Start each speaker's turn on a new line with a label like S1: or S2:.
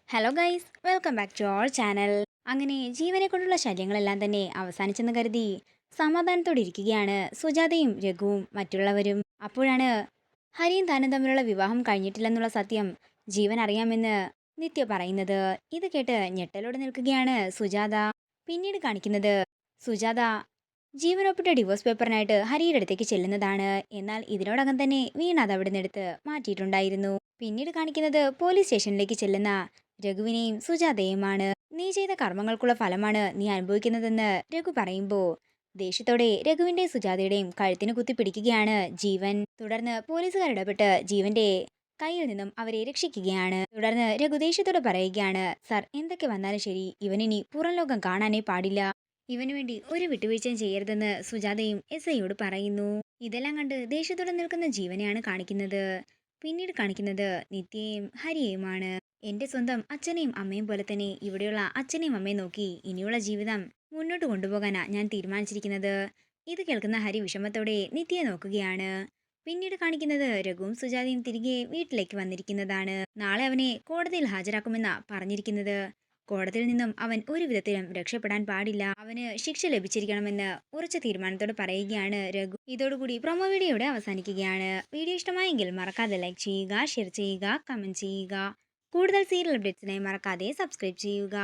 S1: Hello guys, welcome back to our channel. അങ്ങനെ ജീവനെ കൊണ്ടുള്ള ശല്യങ്ങളെല്ലാം തന്നെ അവസാനിച്ചെന്ന് കരുതി സമാധാനത്തോടെ ഇരിക്കുകയാണ് സുജാതയും രഘുവും മറ്റുള്ളവരും. അപ്പോഴാണ് ഹരിയും താനും തമ്മിലുള്ള വിവാഹം കഴിഞ്ഞിട്ടില്ലെന്നുള്ള സത്യം ജീവൻ അറിയാമെന്ന് നിത്യ പറയുന്നത്. ഇത് കേട്ട് ഞെട്ടലോടെ നിൽക്കുകയാണ് സുജാത. പിന്നീട് കാണിക്കുന്നത് സുജാത ജീവനൊപ്പിട്ട ഡിവോഴ്സ് പേപ്പറിനായിട്ട് ഹരിയുടെ അടുത്തേക്ക് ചെല്ലുന്നതാണ്. എന്നാൽ ഇതിനോടകം തന്നെ വീണ അത് അവിടെ നിന്നെടുത്ത് മാറ്റിയിട്ടുണ്ടായിരുന്നു. പിന്നീട് കാണിക്കുന്നത് പോലീസ് സ്റ്റേഷനിലേക്ക് ചെല്ലുന്ന രഘുവിനെയും സുജാതയുമാണ്. നീ ചെയ്ത കർമ്മങ്ങൾക്കുള്ള ഫലമാണ് നീ അനുഭവിക്കുന്നതെന്ന് രഘു പറയുമ്പോൾ ദേഷ്യത്തോടെ രഘുവിന്റെയും സുജാതയുടെയും കഴുത്തിന് കുത്തി പിടിക്കുകയാണ് ജീവൻ. തുടർന്ന് പോലീസുകാർ ഇടപെട്ട് ജീവന്റെ കയ്യിൽ നിന്നും അവരെ രക്ഷിക്കുകയാണ്. തുടർന്ന് രഘു ദേഷ്യത്തോടെ പറയുകയാണ്, സർ, എന്തൊക്കെ വന്നാലും ശരി, ഇവനിനി പുറം ലോകം കാണാനേ പാടില്ല. ഇവനു വേണ്ടി ഒരു വിട്ടുവീഴ്ചയും ചെയ്യരുതെന്ന് സുജാതയും ഐയോട് പറയുന്നു. ഇതെല്ലാം കണ്ട് ദേഷ്യത്തോടെ നിൽക്കുന്ന ജീവനെയാണ് കാണിക്കുന്നത്. പിന്നീട് കാണിക്കുന്നത് നിത്യയും ഹരിയെയുമാണ്. എന്റെ സ്വന്തം അച്ഛനെയും അമ്മയും പോലെ തന്നെ ഇവിടെയുള്ള അച്ഛനെയും അമ്മയും നോക്കി ഇനിയുള്ള ജീവിതം മുന്നോട്ട് കൊണ്ടുപോകാനാ ഞാൻ തീരുമാനിച്ചിരിക്കുന്നത്. ഇത് കേൾക്കുന്ന ഹരി വിഷമത്തോടെ നിത്യയെ നോക്കുകയാണ്. പിന്നീട് കാണിക്കുന്നത് രഘുവും സുജാതയും തിരികെ വീട്ടിലേക്ക് വന്നിരിക്കുന്നതാണ്. നാളെ അവനെ കോടതിയിൽ ഹാജരാക്കുമെന്നാ പറഞ്ഞിരിക്കുന്നത്. കോടതിയിൽ നിന്നും അവൻ ഒരു വിധത്തിലും രക്ഷപ്പെടാൻ പാടില്ല. അവന് ശിക്ഷ ലഭിച്ചിരിക്കണമെന്ന് ഉറച്ച തീരുമാനത്തോടെ പറയുകയാണ് രഘു. ഇതോടുകൂടി പ്രൊമോ വീഡിയോ ഇവിടെ അവസാനിക്കുകയാണ്. വീഡിയോ ഇഷ്ടമായെങ്കിൽ മറക്കാതെ ലൈക്ക് ചെയ്യുക, ഷെയർ ചെയ്യുക, കമന്റ് ചെയ്യുക. കൂടുതൽ സീരിയൽ അപ്ഡേറ്റ്സിനായി മറക്കാതെ സബ്സ്ക്രൈബ് ചെയ്യുക.